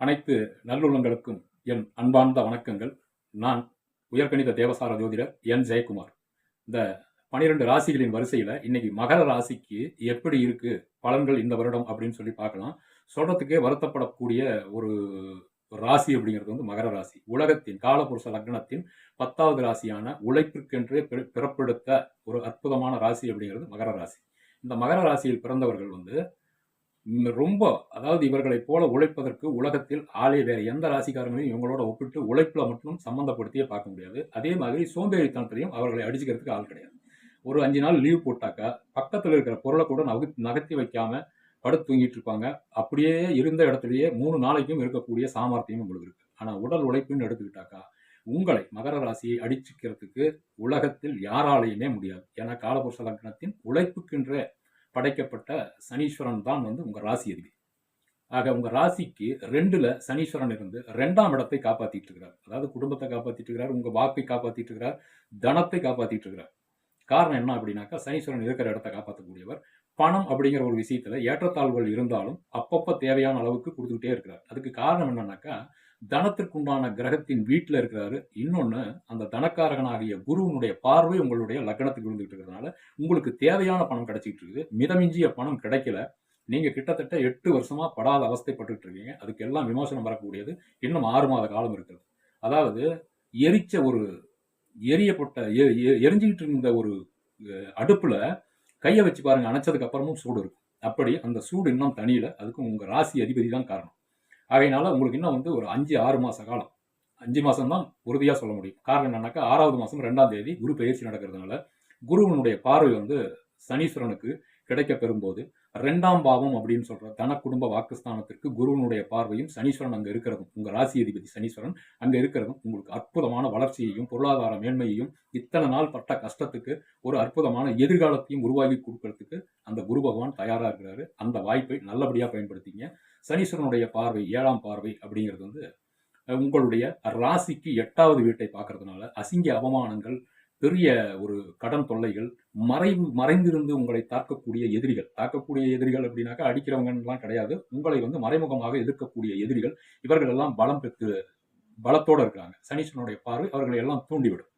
அனைத்து நல்லுள்ளங்களுக்கும் என் அன்பார்ந்த வணக்கங்கள். நான் உயர்கணித தேவசார ஜோதிடர் என் ஜெயக்குமார். இந்த 12 ராசிகளின் வரிசையில் இன்னைக்கு மகர ராசிக்கு எப்படி இருக்கு பலன்கள் இந்த வருடம் அப்படின்னு சொல்லி பார்க்கலாம். சொல்றதுக்கே வருத்தப்படக்கூடிய ஒரு ராசி அப்படிங்கிறது வந்து மகர ராசி. உலகத்தின் காலபுருஷ லக்னத்தின் 10வது ராசியான உழைப்பிற்கென்றே பிறப்பெடுத்த ஒரு அற்புதமான ராசி அப்படிங்கிறது மகர ராசி. இந்த மகர ராசியில் பிறந்தவர்கள் வந்து ரொம்ப, அதாவது இவர்களைப் போல உழைப்பதற்கு உலகத்தில் ஆளே வேற எந்த ராசிக்காரங்களையும் இவங்களோட ஒப்பிட்டு உழைப்புல மட்டும் சம்பந்தப்படுத்தியே பார்க்க முடியாது. அதே மாதிரி சோம்பேறித்தனத்திலையும் அவர்களை அடிச்சுக்கிறதுக்கு ஆள் கிடையாது. ஒரு 5 நாள் லீவ் போட்டாக்கா பக்கத்தில் இருக்கிற பொருளை கூட நகர்த்தி வைக்காம படுத்து தூங்கிட்டு இருப்பாங்க. அப்படியே இருந்த இடத்துலயே 3 நாளைக்கும் இருக்கக்கூடிய சாமர்த்தியம் உங்களுக்கு இருக்கு. ஆனா உடல் உழைப்புன்னு எடுத்துக்கிட்டாக்கா உங்களை மகர ராசியை அடிச்சுக்கிறதுக்கு உலகத்தில் யாராலையுமே முடியாது. ஏன்னா காலபுருஷ லக்னத்தின் உழைப்புக்கென்ற படைக்கப்பட்ட சனீஸ்வரன் தான் வந்து உங்க ராசி அதிபதி. ஆக உங்க ராசிக்கு 2ல சனீஸ்வரன் இருந்து 2ஆம் இடத்தை காப்பாத்திட்டு இருக்கிறார். அதாவது குடும்பத்தை காப்பாத்திட்டு இருக்கிறார், உங்க வாக்கை காப்பாத்திட்டு இருக்கிறார், தனத்தை காப்பாத்திட்டு இருக்கிறார். காரணம் என்ன அப்படின்னாக்கா சனீஸ்வரன் இருக்கிற இடத்தை காப்பாற்றக்கூடியவர். பணம் அப்படிங்கிற ஒரு விஷயத்துல ஏற்றத்தாழ்வுகள் இருந்தாலும் அப்பப்ப தேவையான அளவுக்கு கொடுத்துக்கிட்டே இருக்கிறார். அதுக்கு காரணம் என்னன்னாக்கா தனத்திற்குண்டான கிரகத்தின் வீட்டில் இருக்கிறாரு. இன்னொன்னு அந்த தனக்காரகனாகிய குருவனுடைய பார்வை உங்களுடைய லக்னத்துக்கு விழுந்துட்டு இருக்கிறதுனால உங்களுக்கு தேவையான பணம் கிடைச்சிட்டு இருக்குது. மிதமிஞ்சிய பணம் கிடைக்கல. நீங்க கிட்டத்தட்ட 8 வருஷமா படாத அவஸ்தைப்பட்டு இருக்கீங்க. அதுக்கு எல்லாம் விமோசனம் வரக்கூடியது இன்னும் 6 மாத காலம் இருக்கிறது. அதாவது எரிச்ச ஒரு எரியப்பட்ட எரிஞ்சுக்கிட்டு இருந்த ஒரு அடுப்புல கையை வச்சு பாருங்க, அணைச்சதுக்கு அப்புறமும் சூடு இருக்கும். அப்படி அந்த சூடு இன்னும் தனியில. அதுக்கும் உங்க ராசி அதிபதி தான் காரணம். ஆகையினால உங்களுக்கு இன்னும் வந்து ஒரு 5-6 மாச காலம், 5 மாசம் தான் உறுதியா சொல்ல முடியும். காரணம் என்னன்னாக்கா 6வது மாசம் 2ஆம் தேதி குரு பெயர்ச்சி நடக்கிறதுனால குருவனுடைய பார்வை வந்து சனீஸ்வரனுக்கு கிடைக்க பெறும்போது 2ஆம் பாவம் அப்படின்னு சொல்ற தன குடும்ப வாக்குஸ்தானத்திற்கு குருவனுடைய பார்வையும் சனீஸ்வரன் அங்க இருக்கிறதும், உங்க ராசி அதிபதி சனீஸ்வரன் அங்க இருக்கிறதும் உங்களுக்கு அற்புதமான வளர்ச்சியையும் பொருளாதார மேன்மையையும் இத்தனை நாள் பட்ட கஷ்டத்துக்கு ஒரு அற்புதமான எதிர்காலத்தையும் உருவாக்கி கொடுக்கறதுக்கு அந்த குரு பகவான் தயாரா இருக்கிறாரு. அந்த வாய்ப்பை நல்லபடியா பயன்படுத்திங்க. சனீஸ்வரனுடைய பார்வை 7ஆம் பார்வை அப்படிங்கிறது வந்து உங்களுடைய ராசிக்கு 8வது வீட்டை பார்க்கறதுனால அசிங்க அவமானங்கள், பெரிய ஒரு கடன் தொல்லைகள், மறைந்திருந்து உங்களை தாக்கக்கூடிய எதிரிகள் அப்படின்னாக்கா அடிக்கிறவங்கலாம் கிடையாது. உங்களை வந்து மறைமுகமாக எதிர்க்கக்கூடிய எதிரிகள், இவர்கள் எல்லாம் பலம் பெற்று பலத்தோடு இருக்கிறாங்க. சனீஸ்வரனுடைய பார்வை அவர்களை எல்லாம் தூண்டிவிடும்.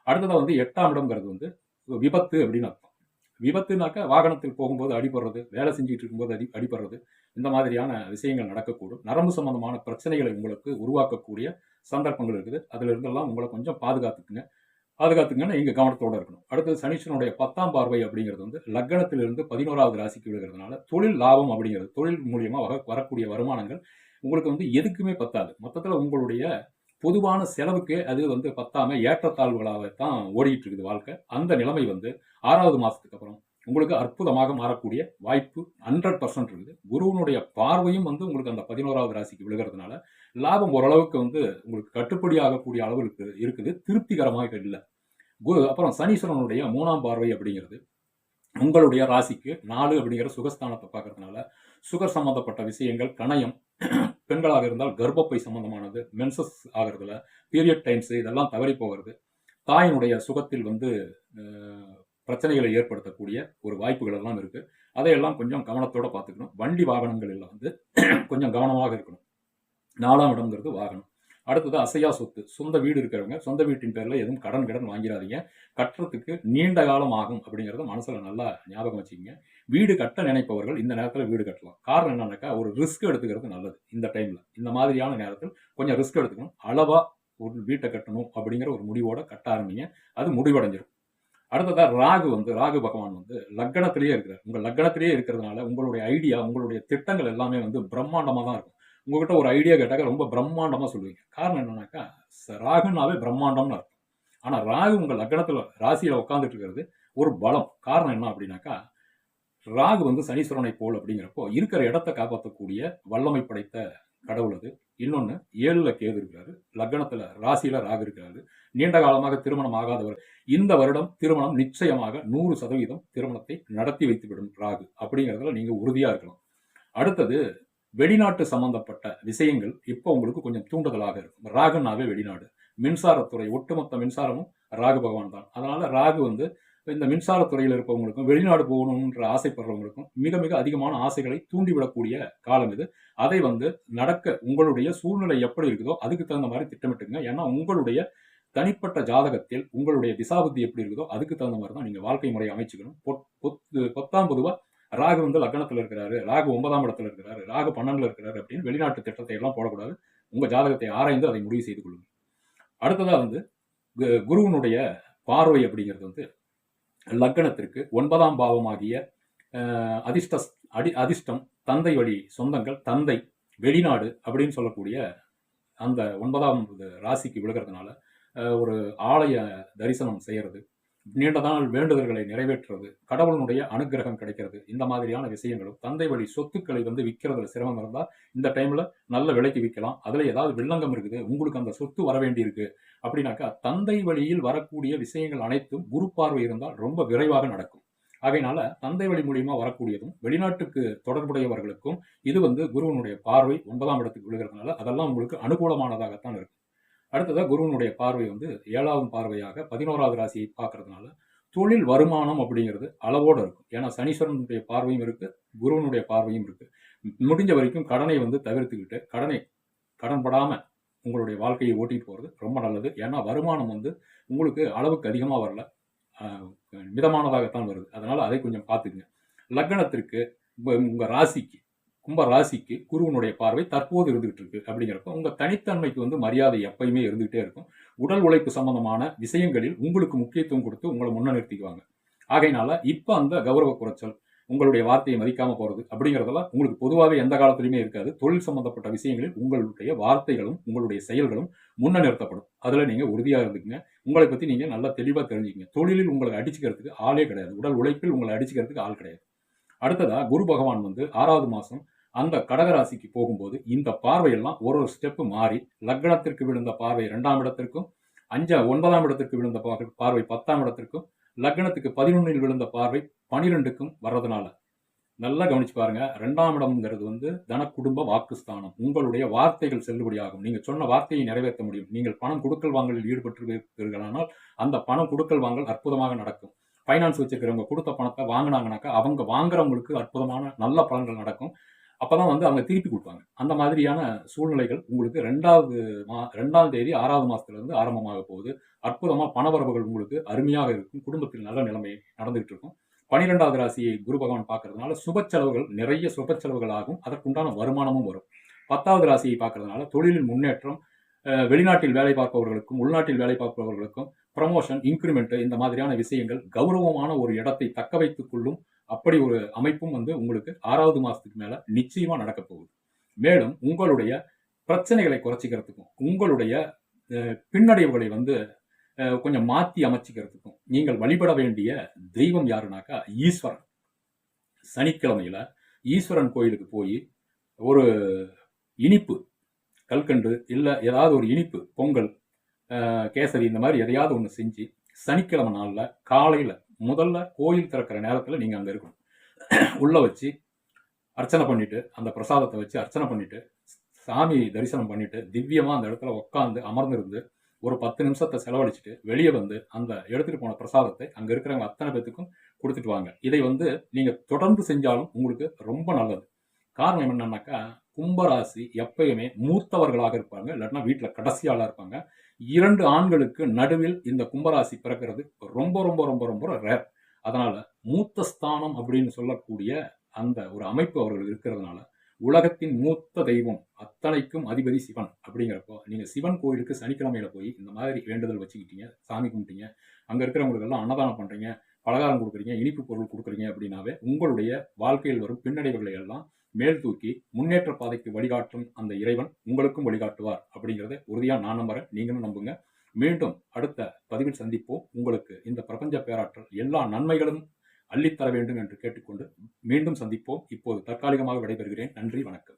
அடுத்ததாக வந்து 8ஆம் இடம்ங்கிறது வந்து விபத்து அப்படின்னு அர்த்தம். விபத்துனாக்கா வாகனத்தில் போகும்போது அடிபடுறது, வேலை செஞ்சுட்டு இருக்கும்போது அடிபடுறது, இந்த மாதிரியான விஷயங்கள் நடக்கக்கூடும். நரம்பு சம்பந்தமான பிரச்சனைகளை உங்களுக்கு உருவாக்கக்கூடிய சந்தர்ப்பங்கள் இருக்குது. அதுல இருந்தெல்லாம் உங்களை கொஞ்சம் பாதுகாத்துங்கன்னா இங்க கவனத்தோட இருக்கணும். அடுத்தது சனீஸ்வரனுடைய 10ஆம் பார்வை அப்படிங்கிறது வந்து லக்னத்திலிருந்து 11வது ராசிக்கு விழுகிறதுனால தொழில் லாபம் அப்படிங்கிறது, தொழில் மூலியமா வரக்கூடிய வருமானங்கள் உங்களுக்கு வந்து எதுக்குமே பத்தாது. மொத்தத்தில் உங்களுடைய பொதுவான செலவுக்கு அது வந்து பத்தாம ஏற்றத்தாழ்வுகளாகத்தான் ஓடிட்டு இருக்குது வாழ்க்கை. அந்த நிலைமை வந்து 6வது மாசத்துக்கு அப்புறம் உங்களுக்கு அற்புதமாக மாறக்கூடிய வாய்ப்பு 100% இருக்குது. குருவனுடைய பார்வையும் வந்து உங்களுக்கு அந்த 11வது ராசிக்கு விழுகிறதுனால லாபம் ஓரளவுக்கு வந்து உங்களுக்கு கட்டுப்படி ஆகக்கூடிய அளவுக்கு இருக்குது. திருப்திகரமாக இல்லை. அப்புறம் சனீஸ்வரனுடைய 3ஆம் பார்வை அப்படிங்கிறது உங்களுடைய ராசிக்கு 4 அப்படிங்கிற சுகஸ்தானத்தை பார்க்கறதுனால சுகர் சம்பந்தப்பட்ட விஷயங்கள், கணையம், பெண்களாக இருந்தால் கர்ப்பப்பை சம்பந்தமானது, மென்சஸ் ஆகிறதுல, பீரியட் டைம்ஸ் இதெல்லாம் தவறி போகிறது, தாயினுடைய சுகத்தில் வந்து பிரச்சனைகளை ஏற்படுத்தக்கூடிய ஒரு வாய்ப்புகள் எல்லாம் இருக்கு. அதையெல்லாம் கொஞ்சம் கவனத்தோட பார்த்துக்கணும். வண்டி வாகனங்கள் எல்லாம் வந்து கொஞ்சம் கவனமாக இருக்கணும். 4ஆம் இடம்ங்கிறது வாகனம். அடுத்தது அசையா சொத்து. சொந்த வீடு இருக்கிறவங்க சொந்த வீட்டின் பேர்ல எதுவும் கடன் வாங்கிடாதீங்க. கட்டுறதுக்கு நீண்ட காலம் ஆகும் அப்படிங்கிறத மனசுல நல்லா ஞாபகம் வச்சுக்கோங்க. வீடு கட்ட நினைப்பவர்கள் இந்த நேரத்தில் வீடு கட்டலாம். காரணம் என்னன்னாக்கா ஒரு ரிஸ்க் எடுத்துக்கிறது நல்லது. இந்த டைம்ல இந்த மாதிரியான நேரத்தில் கொஞ்சம் ரிஸ்க் எடுத்துக்கணும். அளவா ஒரு வீட்டை கட்டணும் அப்படிங்கிற ஒரு முடிவோட கட்ட ஆரம்பிங்க. அது முடிவடைஞ்சிடும். அடுத்ததா ராகு பகவான் வந்து லக்னத்திலேயே இருக்கிறார். உங்க லக்னத்திலேயே இருக்கிறதுனால உங்களுடைய ஐடியா, உங்களுடைய திட்டங்கள் எல்லாமே வந்து பிரம்மாண்டமா தான் இருக்கும். உங்ககிட்ட ஒரு ஐடியா கேட்டாக்க ரொம்ப பிரம்மாண்டமா சொல்லுவீங்க. காரணம் என்னன்னாக்கா ராகுனாவே பிரம்மாண்டம்னு அர்த்தம். ஆனா ராகு உங்க லக்னத்துல ராசியில உட்காந்துட்டு இருக்கிறது ஒரு பலம். காரணம் என்ன அப்படின்னாக்கா ராகு வந்து சனீஸ்வரனை போல் அப்படிங்கிறப்போ இருக்கிற இடத்தை காப்பாற்றக்கூடிய வல்லமை படைத்த கடவுள் அது. இன்னொன்னு 7ல கேது இருக்கிறாரு, லக்னத்துல ராசியில ராகு இருக்கிறாரு. நீண்ட காலமாக திருமணம் ஆகாதவர் இந்த வருடம் திருமணம் நிச்சயமாக 100% திருமணத்தை நடத்தி வைத்துவிடும் ராகு. அப்படிங்கிறதுல நீங்க உறுதியா இருக்கலாம். அடுத்தது வெளிநாட்டு சம்பந்தப்பட்ட விஷயங்கள் இப்போ உங்களுக்கு கொஞ்சம் தூண்டுதலாக இருக்கும். ராகுனாவே வெளிநாடு, மின்சாரத்துறை, ஒட்டுமொத்த மின்சாரமும் ராகு பகவான் தான். அதனால ராகு வந்து இந்த மின்சாரத்துறையில் இருப்பவங்களுக்கும் வெளிநாடு போகணுன்ற ஆசைப்படுறவங்களுக்கும் மிக மிக அதிகமான ஆசைகளை தூண்டிவிடக்கூடிய காலம் இது. அதை வந்து நடக்க உங்களுடைய சூழ்நிலை எப்படி இருக்குதோ அதுக்கு தகுந்த மாதிரி திட்டமிட்டுங்க. ஏன்னா உங்களுடைய தனிப்பட்ட ஜாதகத்தில் உங்களுடைய திசாபுத்தி எப்படி இருக்குதோ அதுக்கு தகுந்த மாதிரி தான் நீங்க வாழ்க்கை முறையை அமைச்சுக்கணும். பொத்தாம் பொதுவா ராகு வந்து லக்னத்துல இருக்கிறாரு, ராகு 9ஆம் இடத்துல இருக்கிறாரு, ராகு 12ல இருக்கிறாரு அப்படின்னு வெளிநாட்டு திட்டத்தை எல்லாம் போடக்கூடாது. உங்க ஜாதகத்தை ஆராய்ந்து அதை முடிவு செய்து கொள்ளுங்க. அடுத்ததா வந்து குருவனுடைய பார்வை அப்படிங்கிறது வந்து லக்னத்திற்கு 9ஆம் பாவமாகிய அதிர்ஷ்டம், தந்தை வழி சொந்தங்கள், தந்தை, வெளிநாடு அப்படின்னு சொல்லக்கூடிய அந்த 9ஆம் ராசிக்கு விழுகிறதுனால ஒரு ஆலய தரிசனம் செய்யறது, நீண்ட நாள் வேண்டுதல்களை நிறைவேற்றுறது, கடவுளுடைய அனுகிரகம் கிடைக்கிறது, இந்த மாதிரியான விஷயங்களும், தந்தை வழி சொத்துக்களை வந்து விற்கிறதுல சிரமம் இருந்தால் இந்த டைம்ல நல்ல விலைக்கு விற்கலாம். அதுல ஏதாவது வில்லங்கம் இருக்குது, உங்களுக்கு அந்த சொத்து வர வேண்டி இருக்கு அப்படின்னாக்கா தந்தை வழியில் வரக்கூடிய விஷயங்கள் அனைத்தும் குரு பார்வை இருந்தால் ரொம்ப விரைவாக நடக்கும். ஆகையினால தந்தை வழி மூலியமா வரக்கூடியதும் வெளிநாட்டுக்கு தொடர்புடையவர்களுக்கும் இது வந்து குருவனுடைய பார்வை 9ஆம் இடத்துக்கு விழுகிறதுனால அதெல்லாம் உங்களுக்கு அனுகூலமானதாகத்தான் இருக்கும். அடுத்ததா குருவனுடைய பார்வை வந்து 7ஆவது பார்வையாக 11ஆவது ராசியை பார்க்கறதுனால தொழில் வருமானம் அப்படிங்கிறது அளவோடு இருக்கும். ஏன்னா சனீஸ்வரனுடைய பார்வையும் இருக்கு, குருவனுடைய பார்வையும் இருக்கு. முடிஞ்ச வரைக்கும் கடனை வந்து தவிர்த்துக்கிட்டு கடன் படாம உங்களுடைய வாழ்க்கையை ஓட்டிட்டு போறது ரொம்ப நல்லது. ஏன்னா வருமானம் வந்து உங்களுக்கு அளவுக்கு அதிகமா வரல, மிதமானதாகத்தான் வருது. அதனால அதை கொஞ்சம் பார்த்துக்குங்க. லக்னத்திற்கு உங்க ராசிக்கு கும்ப ராசிக்கு குருவனுடைய பார்வை தற்போது இருந்துகிட்டு இருக்கு அப்படிங்கிறப்ப உங்க தனித்தன்மைக்கு வந்து மரியாதை எப்பயுமே இருந்துகிட்டே இருக்கும். உடல் உழைப்பு சம்பந்தமான விஷயங்களில் உங்களுக்கு முக்கியத்துவம் கொடுத்து உங்களை முன்னிறுத்திக்குவாங்க. ஆகையினால இப்ப அந்த கௌரவ குறைச்சல், உங்களுடைய வார்த்தையை மதிக்காம போறது அப்படிங்கிறதெல்லாம் உங்களுக்கு பொதுவாகவே எந்த காலத்திலுமே இருக்காது. தொழில் சம்பந்தப்பட்ட விஷயங்களில் உங்களுடைய வார்த்தைகளும் உங்களுடைய செயல்களும் முன்ன நிறுத்தப்படும். அதுல நீங்க உறுதியா இருந்துக்குங்க. உங்களை பத்தி நீங்க நல்லா தெளிவா தெரிஞ்சுக்கங்க. தொழிலில் உங்களை அடிச்சுக்கிறதுக்கு ஆளே கிடையாது, உடல் உழைப்பில் உங்களை அடிச்சுக்கிறதுக்கு ஆள் கிடையாது. அடுத்ததா குரு பகவான் வந்து 6வது மாசம் அந்த கடகராசிக்கு போகும்போது இந்த பார்வையெல்லாம் ஒரு ஸ்டெப் மாறி லக்னத்திற்கு விழுந்த பார்வை 2ஆம் இடத்திற்கும் 9ஆம் இடத்திற்கு விழுந்த பார்வை 10ஆம் இடத்திற்கும் லக்னத்துக்கு 11ல் விழுந்த பார்வை 12க்கும் வர்றதுனால நல்லா கவனிச்சு பாருங்க. 2ஆம் இடம்ங்கிறது வந்து தன குடும்ப வாக்குஸ்தானம். உங்களுடைய வார்த்தைகள் செல்லுபடியாகும். நீங்க சொன்ன வார்த்தையை நிறைவேற்ற முடியும். நீங்கள் பணம் கொடுக்கல் வாங்கலில் ஈடுபட்டிருக்கிறீர்களானால் அந்த பணம் கொடுக்கல் வாங்கல் அற்புதமாக நடக்கும். ஃபைனான்ஸ் வச்சிருக்கிறவங்க கொடுத்த பணத்தை வாங்கினாங்கனாக்கா அவங்க வாங்குறவங்களுக்கு அற்புதமான நல்ல பலன்கள் நடக்கும். அப்பதான் வந்து அவங்க திருப்பி கொடுப்பாங்க. அந்த மாதிரியான சூழ்நிலைகள் உங்களுக்கு 2ஆம் தேதி 6வது மாசத்துல இருந்து ஆரம்பமாக போகுது. அற்புதமா பணவரவுகள் உங்களுக்கு அருமையாக இருக்கும். குடும்பத்தில் நல்ல நிலைமை நடந்துகிட்டு இருக்கும். 12வது ராசியை குரு பகவான் பார்க்கறதுனால சுப செலவுகள், நிறைய சுப செலவுகள் ஆகும். அதற்குண்டான வருமானமும் வரும். 10வது ராசியை பார்க்கறதுனால தொழிலில் முன்னேற்றம், வெளிநாட்டில் வேலை பார்ப்பவர்களுக்கும் உள்நாட்டில் வேலை பார்ப்பவர்களுக்கும் ப்ரமோஷன், இன்கிரிமெண்ட், இந்த மாதிரியான விஷயங்கள் கௌரவமான ஒரு இடத்தை தக்க வைத்துக் கொள்ளும். அப்படி ஒரு அமைப்பும் வந்து உங்களுக்கு 6வது மாசத்துக்கு மேல நிச்சயமா நடக்க போகுது. மேலும் உங்களுடைய பிரச்சனைகளை குறைச்சிக்கிறதுக்கும் உங்களுடைய பின்னடைவுகளை வந்து கொஞ்சம் மாற்றி அமைச்சிக்கிறதுக்கும் நீங்கள் வழிபட வேண்டிய தெய்வம் யாருனாக்கா ஈஸ்வரன். சனிக்கிழமையில ஈஸ்வரன் கோயிலுக்கு போய் ஒரு இனிப்பு, கல்கண்டு இல்ல ஏதாவது ஒரு இனிப்பு, பொங்கல், கேசரி, இந்த மாதிரி எதையாவது ஒன்று செஞ்சு சனிக்கிழமை நாள்ல காலையில முதல்ல கோயில் திறக்கிற நேரத்துல நீங்க அங்க இருக்கணும். உள்ள வச்சு அர்ச்சனை பண்ணிட்டு அந்த பிரசாதத்தை வச்சு அர்ச்சனை பண்ணிட்டு சாமி தரிசனம் பண்ணிட்டு திவ்யமா அந்த இடத்துல உட்காந்து அமர்ந்திருந்து ஒரு 10 நிமிஷத்தை செலவழிச்சுட்டு வெளியே வந்து அந்த எடுத்துட்டு போன பிரசாதத்தை அங்க இருக்கிறவங்க அத்தனை பேத்துக்கும் கொடுத்துட்டு வாங்க. இதை வந்து நீங்க தொடர்ந்து செஞ்சாலும் உங்களுக்கு ரொம்ப நல்லது. காரணம் என்னன்னாக்கா கும்பராசி எப்பயுமே மூத்தவர்களாக இருப்பாங்க, இல்லாட்டினா வீட்டுல கடைசியாளா இருப்பாங்க. 2 ஆண்களுக்கு நடுவில் இந்த கும்பராசி பிறக்கிறது ரொம்ப ரொம்ப ரொம்ப ரொம்ப ரேர். அதனால மூத்த ஸ்தானம் அப்படின்னு சொல்லக்கூடிய அந்த ஒரு அமைப்பு அவர்கள் இருக்கிறதுனால உலகத்தின் மூத்த தெய்வம் அத்தனைக்கும் அதிபதி சிவன். அப்படிங்கிறப்போ நீங்க சிவன் கோயிலுக்கு சனிக்கிழமையில போய் இந்த மாதிரி வேண்டுதல் வச்சுக்கிட்டீங்க, சாமி கும்பிட்டீங்க, அங்க இருக்கிறவங்களுக்கு எல்லாம் அன்னதானம் பண்றீங்க, பலகாரம் கொடுக்குறீங்க, இனிப்பு பொருள் கொடுக்குறீங்க அப்படின்னாவே உங்களுடைய வாழ்க்கையில் வரும் பின்னடைவுகளை எல்லாம் மேல் தூக்கி முன்னேற்ற பாதைக்கு வழிகாட்டும் அந்த இறைவன் உங்களுக்கும் வழிகாட்டுவார். அப்படிங்கிறத உறுதியா நான் நம்புறேன், நீங்களும் நம்புங்க. மீண்டும் அடுத்த பதிவில் சந்திப்போம். உங்களுக்கு இந்த பிரபஞ்ச பேராற்றல் எல்லா நன்மைகளும் அள்ளித்தர வேண்டும் என்று கேட்டுக்கொண்டு மீண்டும் சந்திப்போம். இப்போது தற்காலிகமாக விடைபெறுகிறேன். நன்றி, வணக்கம்.